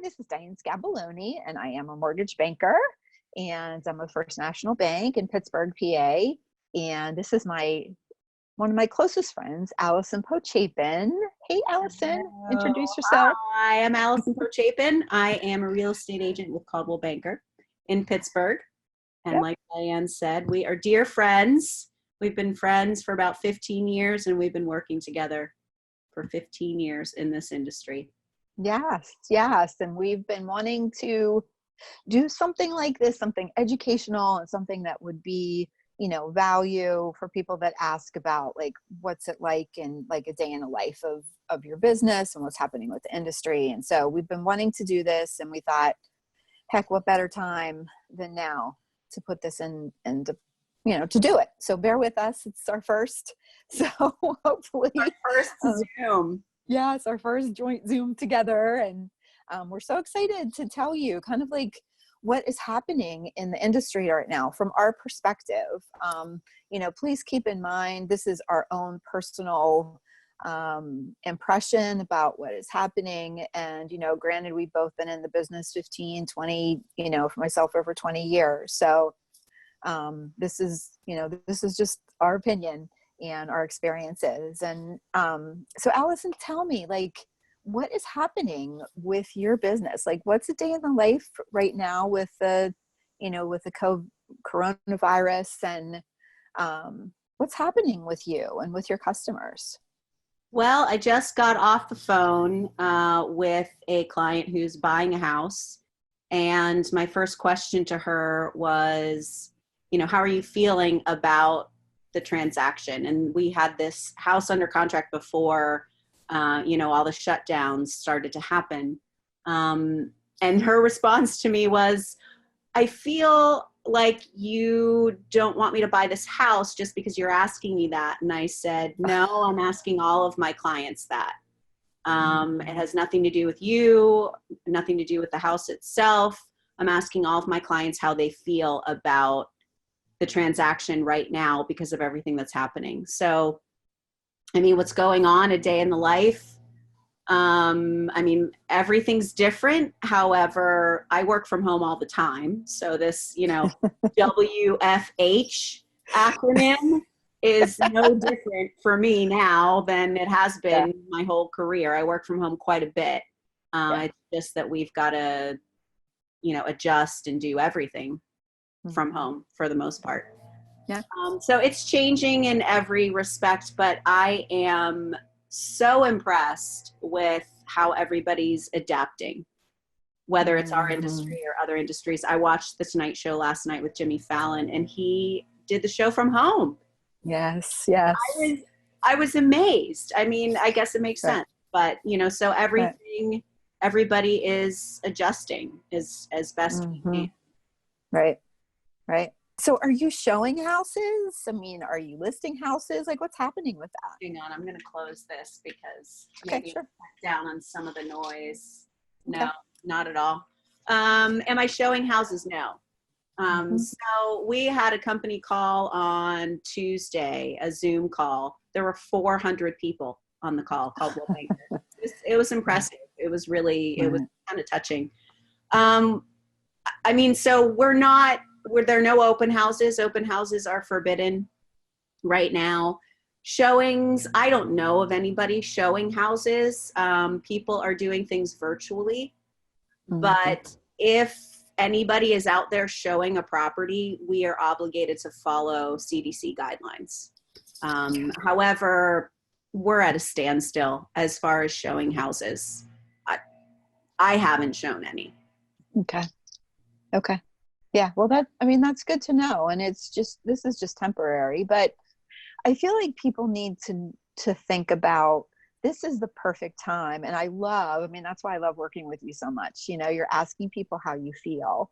this is Diane Scaboloni, and I am a mortgage banker, and I'm with First National Bank in Pittsburgh, PA. And this is one of my closest friends, Allison Pochapin. Hey, Allison, introduce yourself. Hi, I'm Allison Pochapin. I am a real estate agent with Coldwell Banker in Pittsburgh. And like Diane said, we are dear friends. We've been friends for about 15 years, and we've been working together for 15 years in this industry. Yes. And we've been wanting to do something like this, something educational and something that would be, value for people that ask about like, what's it like in like a day in the life of your business and what's happening with the industry. And so we've been wanting to do this, and we thought, heck, what better time than now to put this in and to do it. So bear with us. It's our first. So hopefully our first Zoom. Yeah, it's our first joint Zoom together. And we're so excited to tell you kind of like what is happening in the industry right now from our perspective. Please keep in mind, this is our own personal impression about what is happening. And, granted, we've both been in the business 15, 20, for myself over 20 years. So this is just our opinion and our experiences. And so Allison, tell me, like, what is happening with your business? Like, what's a day in the life right now with the coronavirus, and what's happening with you and with your customers? Well, I just got off the phone with a client who's buying a house. And my first question to her was, how are you feeling about the transaction? And we had this house under contract before all the shutdowns started to happen. And her response to me was, I feel like you don't want me to buy this house just because you're asking me that. And I said, no, I'm asking all of my clients that. It has nothing to do with you, nothing to do with the house itself. I'm asking all of my clients how they feel about the transaction right now because of everything that's happening. So what's going on a day in the life? Everything's different. However, I work from home all the time. So this, WFH acronym is no different for me now than it has been my whole career. I work from home quite a bit. It's just that we've got to, adjust and do everything from home for the most part. Yeah. So it's changing in every respect, but I am so impressed with how everybody's adapting, whether it's our industry or other industries. I watched The Tonight Show last night with Jimmy Fallon, and he did the show from home. Yes. I was amazed. I guess it makes sense, but so everything, everybody is adjusting as best we can. Right. So are you showing houses? Are you listing houses? Like, what's happening with that? Hang on, I'm going to close this because sure. Down on some of the noise. No, not at all. Am I showing houses? No. So we had a company call on Tuesday, a Zoom call. There were 400 people on the call. It was impressive. It was really, it was kind of touching. So there are no open houses. Open houses are forbidden right now. Showings, I don't know of anybody showing houses. People are doing things virtually. But if anybody is out there showing a property, we are obligated to follow CDC guidelines. However, we're at a standstill as far as showing houses. I haven't shown any. Okay. Yeah, well, that's good to know. And this is just temporary, but I feel like people need to think about, this is the perfect time. And that's why I love working with you so much. You're asking people how you feel.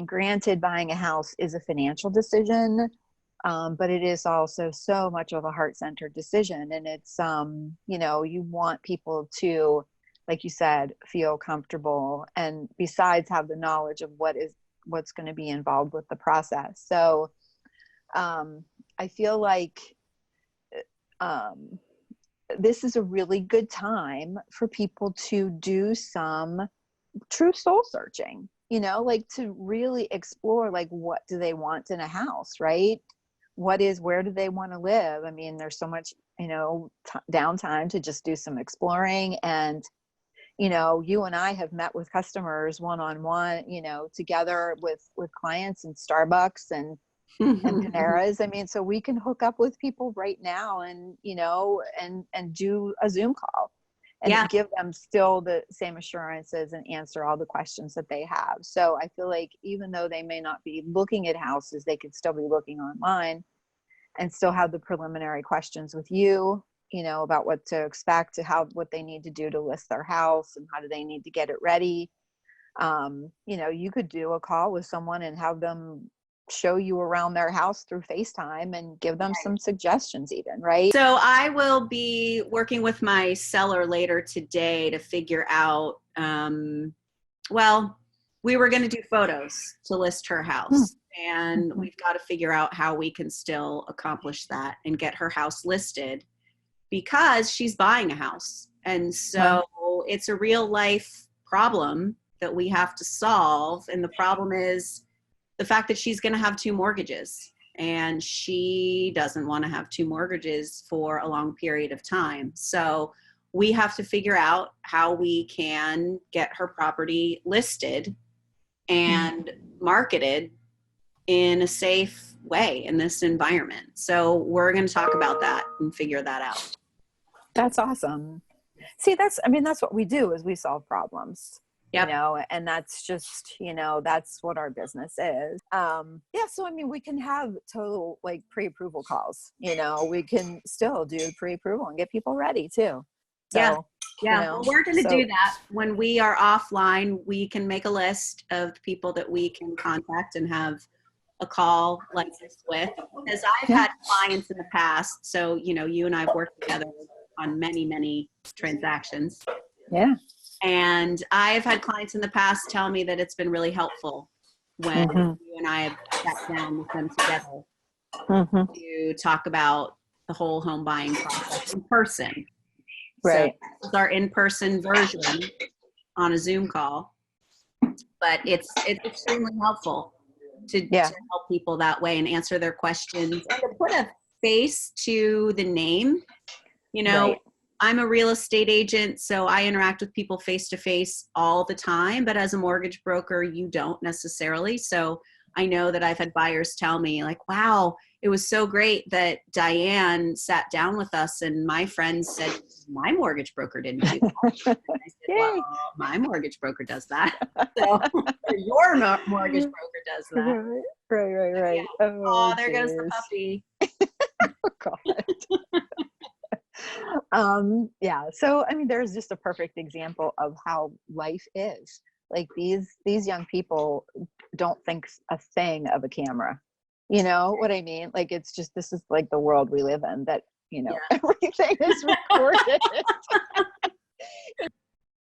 Granted, buying a house is a financial decision, but it is also so much of a heart-centered decision. And it's, you want people to, like you said, feel comfortable, and besides have the knowledge of what's going to be involved with the process. So I feel like this is a really good time for people to do some true soul searching, you know, like to really explore, like, what do they want in a house, right? Where do they want to live? I mean, there's so much, you know, downtime to just do some exploring. And, you know, you and I have met with customers one-on-one, you know, together with clients in Starbucks and Panera's. I mean, so we can hook up with people right now and, you know, and do a Zoom call Yeah. and give them still the same assurances and answer all the questions that they have. So I feel like even though they may not be looking at houses, they could still be looking online and still have the preliminary questions with you, you know, about what to expect, to what they need to do to list their house and how do they need to get it ready. You know, you could do a call with someone and have them show you around their house through FaceTime and give them some suggestions even, right? So I will be working with my seller later today to figure out, well, we were going to do photos to list her house, and we've got to figure out how we can still accomplish that and get her house listed because she's buying a house. And so it's a real life problem that we have to solve. And the problem is the fact that she's going to have 2 mortgages, and she doesn't want to have 2 mortgages for a long period of time. So we have to figure out how we can get her property listed and marketed in a safe way in this environment. So we're going to talk about that and figure that out. That's awesome. See, that's what we do is we solve problems. Yep. You know, and that's just, you know, that's what our business is. Yeah. So, I mean, we can have total like pre-approval calls, you know, we can still do pre-approval and get people ready too. So, yeah. You know, well, we're going to do that when we are offline. We can make a list of people that we can contact and have a call like this with, because I've had clients in the past. So, you know, you and I have worked together on many, many transactions. Yeah. And I've had clients in the past tell me that it's been really helpful when you and I have sat down with them together to talk about the whole home buying process in person. Right. So this is our in-person version on a Zoom call, but it's extremely helpful to help people that way and answer their questions and to put a face to the name. You know, I'm a real estate agent, so I interact with people face to face all the time, but as a mortgage broker, you don't necessarily. So I know that I've had buyers tell me like, wow, it was so great that Diane sat down with us and my friends said, my mortgage broker didn't do that. And I said, well, my mortgage broker does that. So your mortgage broker does that. Right. Yeah. Oh, there goes the puppy. Oh, God. Yeah. So, I mean, there's just a perfect example of how life is. Like these young people don't think a thing of a camera. You know what I mean? Like, it's just, this is like the world we live in, that, you know, everything is recorded.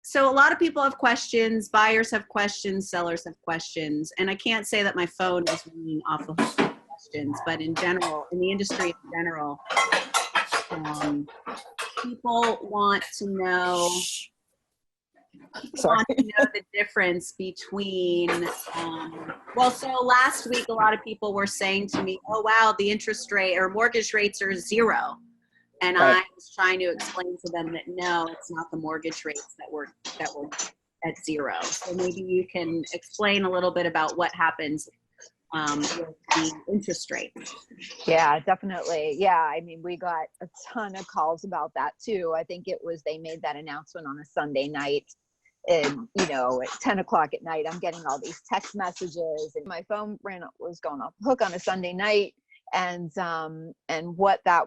So a lot of people have questions, buyers have questions, sellers have questions. And I can't say that my phone is ringing off the hook with questions, but in general, in the industry in general, people want to know the difference between, so last week, a lot of people were saying to me, oh, wow, the interest rate or mortgage rates are 0. And I was trying to explain to them that no, it's not the mortgage rates that were at 0. So maybe you can explain a little bit about what happens with the interest rate. Yeah, definitely. Yeah. I mean, we got a ton of calls about that too. I think they made that announcement on a Sunday night, and, you know, at 10 o'clock at night, I'm getting all these text messages and my phone was going off the hook on a Sunday night. And what that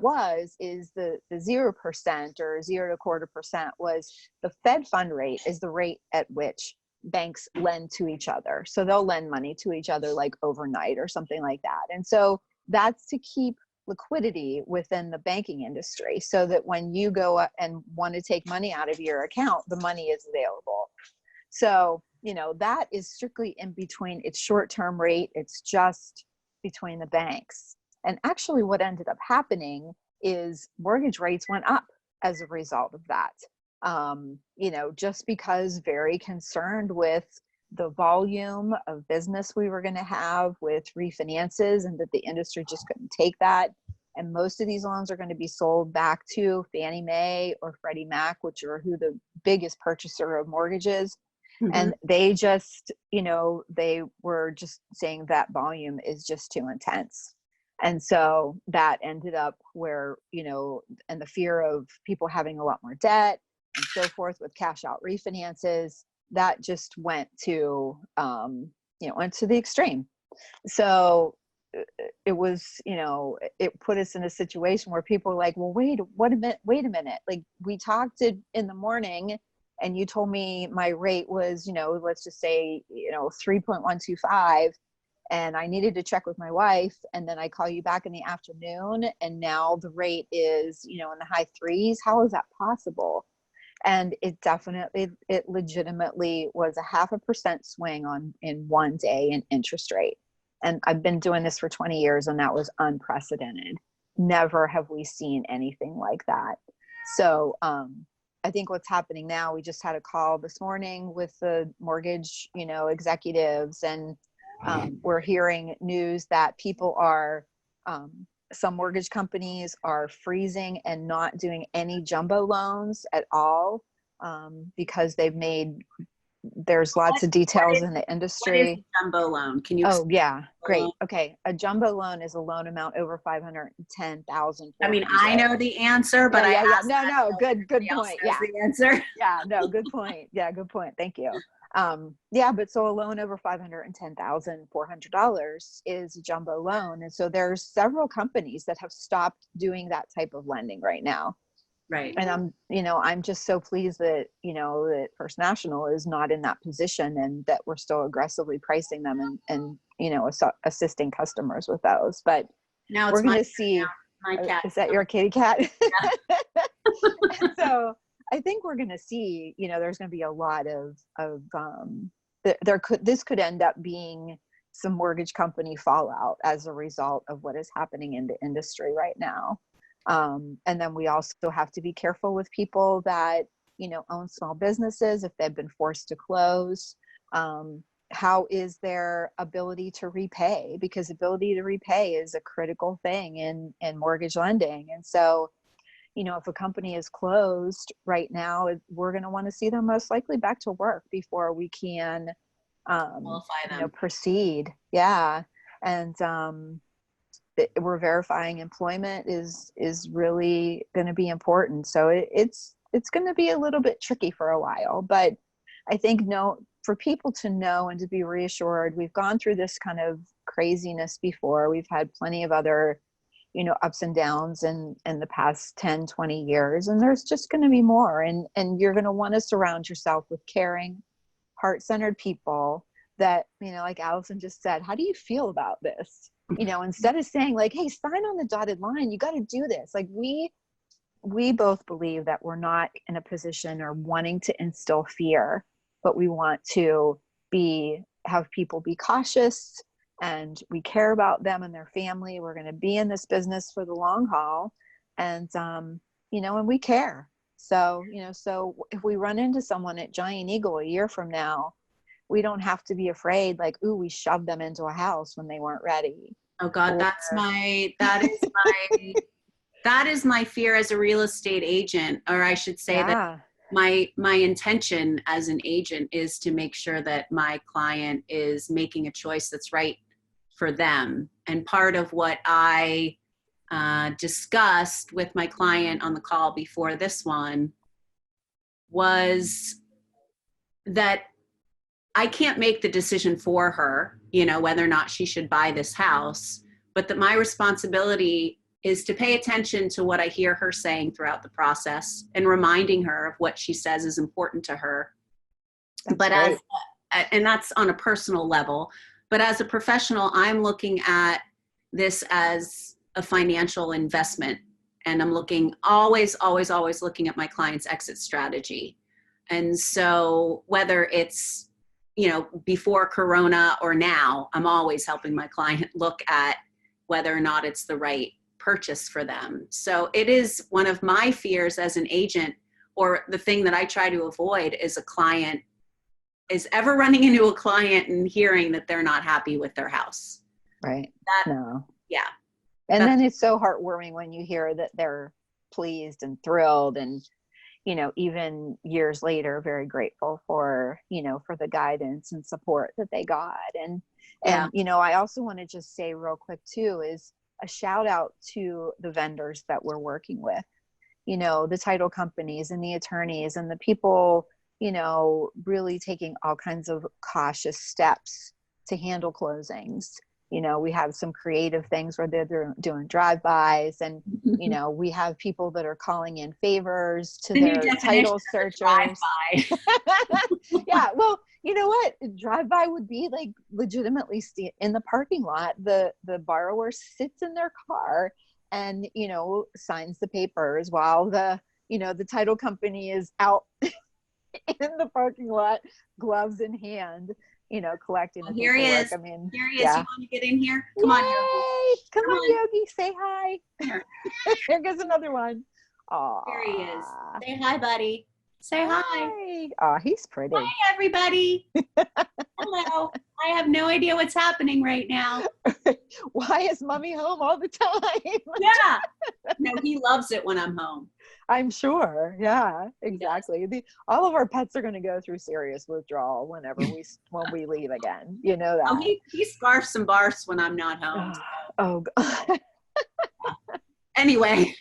is the 0% or 0.25% was the Fed fund rate, is the rate at which banks lend to each other. So they'll lend money to each other like overnight or something like that. And so that's to keep liquidity within the banking industry, so that when you go and want to take money out of your account, the money is available. So, you know, that is strictly in between. It's short-term rate. It's just between the banks. And actually what ended up happening is mortgage rates went up as a result of that. just because very concerned with the volume of business we were going to have with refinances, and that the industry just couldn't take that. And most of these loans are going to be sold back to Fannie Mae or Freddie Mac, which are who the biggest purchaser of mortgages. Mm-hmm. And they just, they were just saying that volume is just too intense. And so that ended up where, and the fear of people having a lot more debt and so forth with cash out refinances, that just went to, went to the extreme. So it was, it put us in a situation where people were like, well, wait a minute. Like, we talked in the morning and you told me my rate was, let's just say, 3.125, and I needed to check with my wife. And then I call you back in the afternoon, and now the rate is, in the high threes. How is that possible? And it legitimately was a 0.5% swing in one day in interest rate. And I've been doing this for 20 years, and that was unprecedented. Never have we seen anything like that. So I think what's happening now, we just had a call this morning with the mortgage, executives, and we're hearing news that people are, some mortgage companies are freezing and not doing any jumbo loans at all, because there's lots of details in the What is industry. a jumbo loan? Can you Oh, yeah. Great. loan? Okay. A jumbo loan is a loan amount over 510,000. I mean, I know the answer, but Yeah. I Yeah. asked No, no. Good everybody else point. knows Yeah. the answer. Yeah. No, good point. Yeah. Good point. Thank you. Yeah, but so a loan over $510,400 is a jumbo loan. And so there's several companies that have stopped doing that type of lending right now. Right. And I'm just so pleased that, that First National is not in that position, and that we're still aggressively pricing them and assisting customers with those. But Now we're it's going to see, my cat. is that your kitty cat? Yeah. And so I think we're going to see, there's going to be a lot of this could end up being some mortgage company fallout as a result of what is happening in the industry right now. And then we also have to be careful with people that, own small businesses if they've been forced to close. How is their ability to repay? Because ability to repay is a critical thing in mortgage lending. And so, if a company is closed right now, we're going to want to see them most likely back to work before we can, Qualify them. proceed. Yeah. And, we're verifying employment is really going to be important. So it's going to be a little bit tricky for a while, but I think for people to know and to be reassured, we've gone through this kind of craziness before. We've had plenty of other, ups and downs in the past 10, 20 years, and there's just going to be more. And you're going to want to surround yourself with caring, heart-centered people that, like Allison just said, how do you feel about this? Instead of saying like, hey, sign on the dotted line, you got to do this. Like we both believe that we're not in a position or wanting to instill fear, but we want to have people be cautious, and we care about them and their family. We're going to be in this business for the long haul, and, and we care. So, so if we run into someone at Giant Eagle a year from now, we don't have to be afraid, like, ooh, we shoved them into a house when they weren't ready. Oh God, that is my fear as a real estate agent, or I should say that my intention as an agent is to make sure that my client is making a choice that's right for them. And part of what I discussed with my client on the call before this one was that I can't make the decision for her, whether or not she should buy this house, but that my responsibility is to pay attention to what I hear her saying throughout the process and reminding her of what she says is important to her. And that's on a personal level, but as a professional, I'm looking at this as a financial investment, and I'm always looking at my client's exit strategy. And so whether it's before Corona or now, I'm always helping my client look at whether or not it's the right purchase for them. So it is one of my fears as an agent or the thing that I try to avoid is ever running into a client and hearing that they're not happy with their house. Right. That, No. yeah. And then it's so heartwarming when you hear that they're pleased and thrilled and, you know, even years later, very grateful for, you know, for the guidance and support that they got. And, you know, I also want to just say real quick too, is a shout out to the vendors that we're working with, you know, the title companies and the attorneys and the people, you know, really taking all kinds of cautious steps to handle closings. You know, we have some creative things where they're doing drive-bys, and, you know, we have people that are calling in favors to their title searchers. Yeah, well, you know what? Drive-by would be like legitimately in the parking lot. The borrower sits in their car and, you know, signs the papers while the, you know, the title company is out in the parking lot, gloves in hand, you know, collecting the Here he paperwork. is. I mean, here he is. You want to get in here? Come on, Yogi. Come on, Yogi. Say hi. Here. Here goes another one. Aww. Here he is. Say hi, buddy. Say hi. Oh, he's pretty. Hi, everybody. Hello. I have no idea what's happening right now. Why is mommy home all the time? Yeah. No, he loves it when I'm home. I'm sure. Yeah, exactly. All of our pets are going to go through serious withdrawal when we leave again. You know that. Oh, he scarfs and barfs when I'm not home. Oh God. Anyway.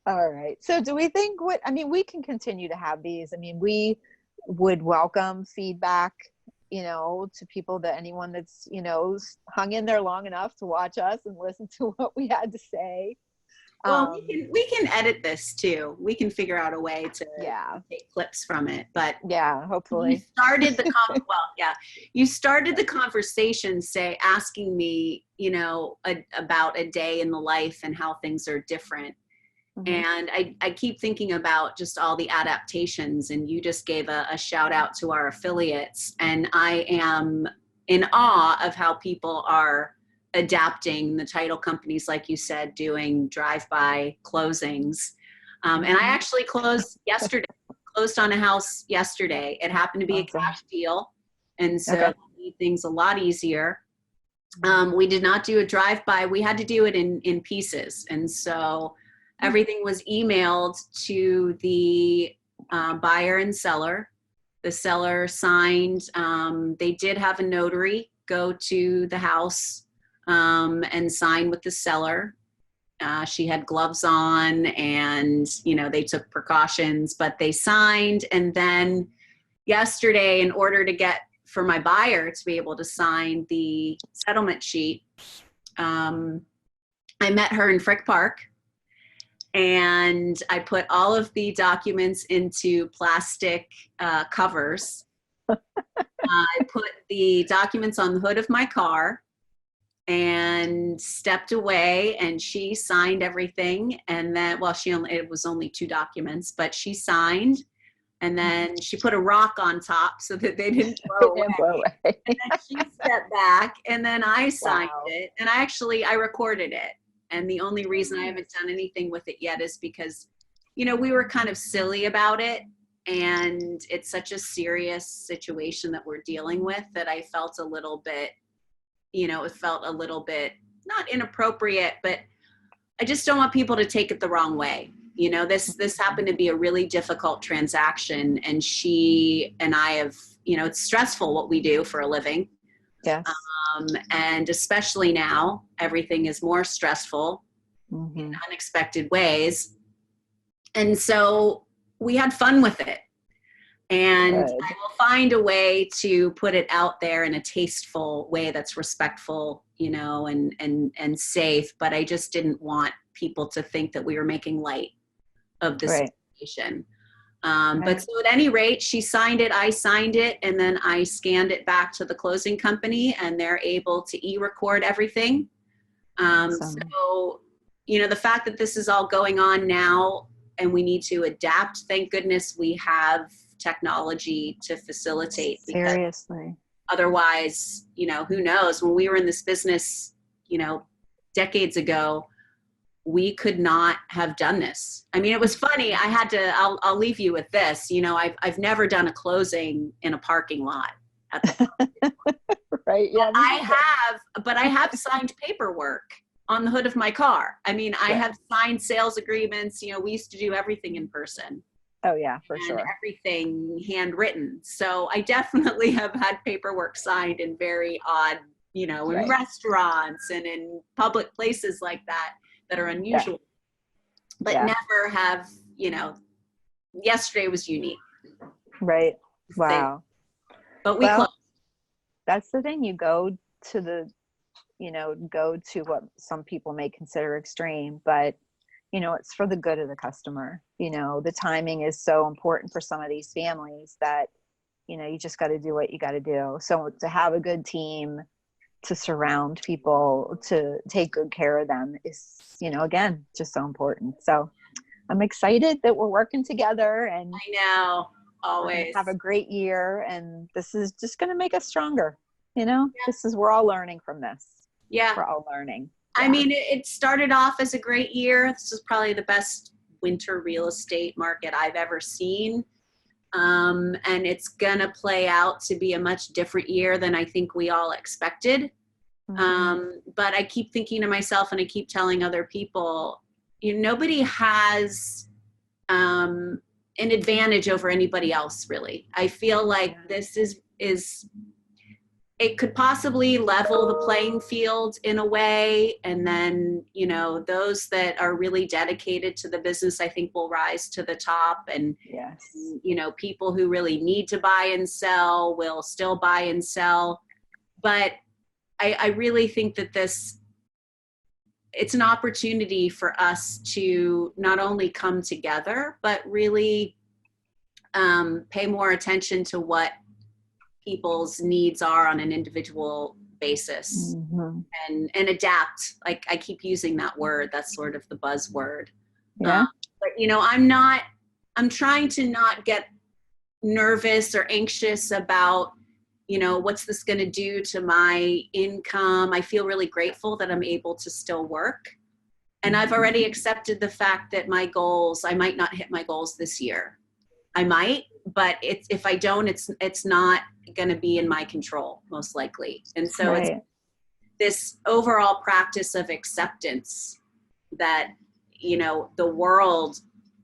All right. So do we think we can continue to have these. I mean, we would welcome feedback, you know, to people, that anyone that's, you know, hung in there long enough to watch us and listen to what we had to say. Well, we can edit this too. We can figure out a way to take clips from it. But yeah, hopefully. You started the conversation, asking me, you know, about a day in the life and how things are different. Mm-hmm. And I keep thinking about just all the adaptations, and you just gave a shout out to our affiliates, and I am in awe of how people are adapting, the title companies, like you said, doing drive-by closings. And I actually closed on a house yesterday. It happened to be a cash deal, and so it made things a lot easier. We did not do a drive-by. We had to do it in pieces. And so everything was emailed to the buyer and seller. The seller signed. They did have a notary go to the house and sign with the seller. She had gloves on, and, you know, they took precautions, but they signed. And then yesterday, in order to get for my buyer to be able to sign the settlement sheet, I met her in Frick Park, and I put all of the documents into plastic covers. I put the documents on the hood of my car and stepped away, and she signed everything. And then, it was only 2 documents, but she signed, and then she put a rock on top so that they didn't blow away. And then she stepped back, and then I signed it, and I recorded it. And the only reason I haven't done anything with it yet is because, you know, we were kind of silly about it, and it's such a serious situation that we're dealing with that I felt a little bit, you know, it felt a little bit not inappropriate, but I just don't want people to take it the wrong way. You know, this happened to be a really difficult transaction, and she and I have, you know, it's stressful what we do for a living. Yes. And especially now, everything is more stressful in unexpected ways. And so we had fun with it. And I will find a way to put it out there in a tasteful way that's respectful, you know, and safe. But I just didn't want people to think that we were making light of the situation. But so at any rate, she signed it, I signed it, and then I scanned it back to the closing company, and they're able to e-record everything. So, you know, the fact that this is all going on now and we need to adapt, thank goodness we have technology to facilitate. Seriously. Otherwise, you know, who knows? When we were in this business, you know, decades ago, we could not have done this. I mean, it was funny. I'll leave you with this. You know, I've never done a closing in a parking lot at the Right. Yeah. but I have signed paperwork on the hood of my car. I mean, I Right. have signed sales agreements. You know, we used to do everything in person Oh yeah, for and sure. everything handwritten. So I definitely have had paperwork signed in very odd, you know, in Right. restaurants and in public places like that that are Yeah. unusual, but Yeah. never have, you know, yesterday was unique. Right. Say, Wow. but we closed. Well, that's the thing. You go to go to what some people may consider extreme, but it's for the good of the customer. The timing is so important for some of these families that, you just got to do what you got to do. So to have a good team, to surround people, to take good care of them is, again, just so important. So I'm excited that we're working together and I know, we're going to always. have a great year. And this is just going to make us stronger. We're all learning from this. Yeah. We're all learning. I Yeah. mean, it started off as a great year. This is probably the best winter real estate market I've ever seen. And it's going to play out to be a much different year than I think we all expected. But I keep thinking to myself, and I keep telling other people, nobody has an advantage over anybody else, really. I feel like this is it could possibly level the playing field in a way. And then, those that are really dedicated to the business, I think will rise to the top. And, Yes. People who really need to buy and sell will still buy and sell. But I really think that it's an opportunity for us to not only come together, but really pay more attention to what people's needs are on an individual basis, and adapt. Like I keep using that word, that's sort of the buzzword. Yeah. But I'm trying to not get nervous or anxious about, what's this going to do to my income. I feel really grateful that I'm able to still work. And I've already accepted the fact that I might not hit my goals this year. I might, but if I don't, it's not going to be in my control, most likely. And so It's this overall practice of acceptance that, the world,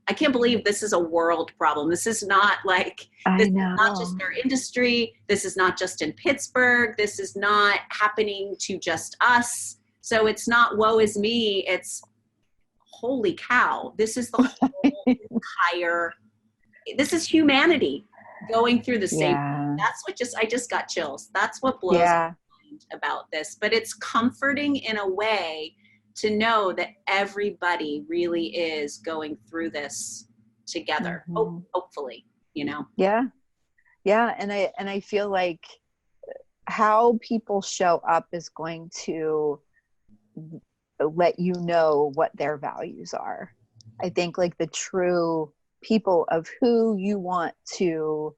I can't believe this is a world problem. This is not this is not just our industry. This is not just in Pittsburgh. This is not happening to just us. So it's not woe is me. It's holy cow. This is the whole entire, this is humanity going through the same. That's what I just got chills. That's what blows my mind about this. But it's comforting in a way to know that everybody really is going through this together. Hopefully, Yeah. Yeah. And I feel like how people show up is going to let you know what their values are. I think the true people of who you want to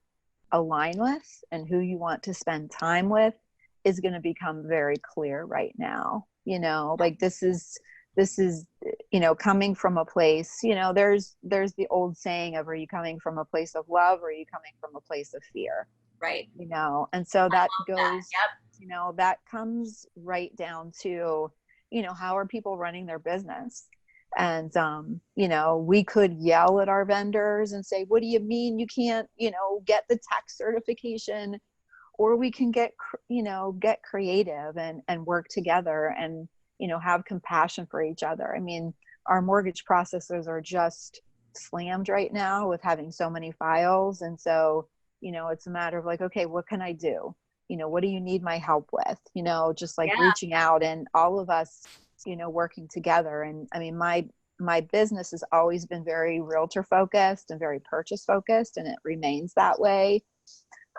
align with and who you want to spend time with is going to become very clear right now. This is coming from a place, there's the old saying of, are you coming from a place of love or are you coming from a place of fear? Right. And so that goes, Yep. That comes right down to, how are people running their business? And, we could yell at our vendors and say, what do you mean you can't, get the tax certification? Or we can get creative and work together and, have compassion for each other. I mean, our mortgage processors are just slammed right now with having so many files. And so, it's a matter of okay, what can I do? What do you need my help with? Just reaching out and all of us, working together. And I mean, my business has always been very realtor focused and very purchase focused, and it remains that way.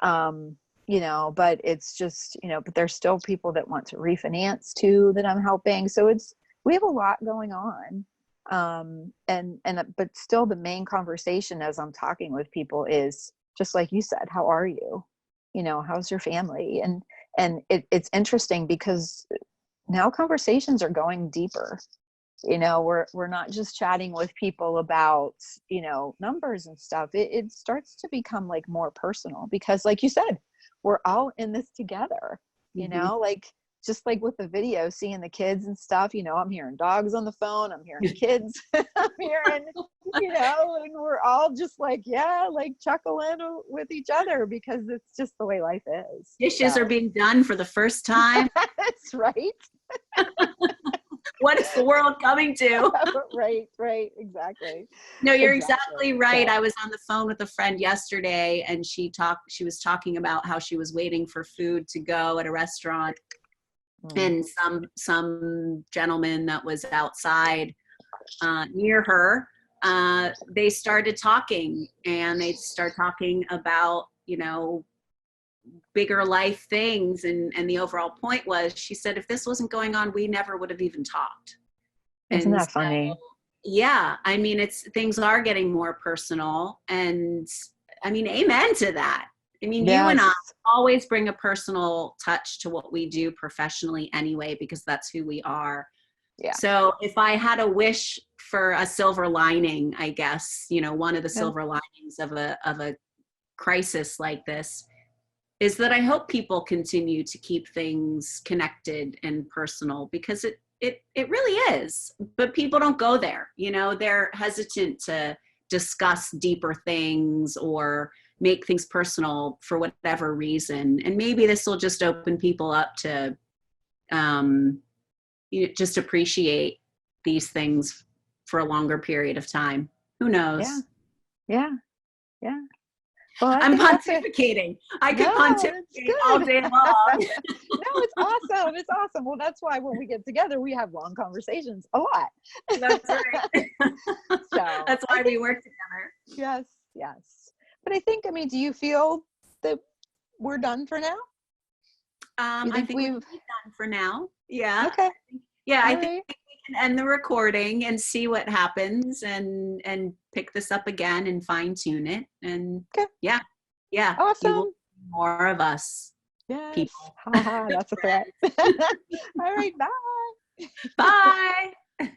But it's just, but there's still people that want to refinance too that I'm helping. So we have a lot going on. But still the main conversation as I'm talking with people is just like you said, how are you? How's your family? And it's interesting because now conversations are going deeper. we're not just chatting with people about, numbers and stuff. It starts to become like more personal, because like you said, we're all in this together, like just like with the video, seeing the kids and stuff, I'm hearing dogs on the phone, I'm hearing kids, I'm hearing, and we're all just like, yeah, like chuckling with each other, because it's just the way life is. Dishes are being done for the first time. That's right. What is the world coming to? Right, exactly. No, you're exactly right. I was on the phone with a friend yesterday, and she was talking about how she was waiting for food to go at a restaurant, and some gentleman that was outside near her, they started talking, and they start talking about, bigger life things, and the overall point was, she said, if this wasn't going on, we never would have even talked. Isn't that funny? Yeah, I mean, things are getting more personal, and I mean, amen to that. I mean, Yes. You and I always bring a personal touch to what we do professionally anyway, because that's who we are. Yeah. So if I had a wish for a silver lining, I guess, one of the silver linings of a crisis like this is that I hope people continue to keep things connected and personal, because it really is. But people don't go there. They're hesitant to discuss deeper things or make things personal for whatever reason. And maybe this will just open people up to just appreciate these things for a longer period of time. Who knows? Yeah. Well, I'm pontificating. I could pontificate all day long. No, it's awesome. It's awesome. Well, that's why when we get together, we have long conversations a lot. That's right. So that's why we work together. Yes. But do you feel that we're done for now? I think we've done for now. Yeah. Okay. Yeah, I think we can end the recording and see what happens, and pick this up again and fine tune it. And yeah. Awesome. You will see more of us. Yes. People. That's a threat. All right. Bye. Bye.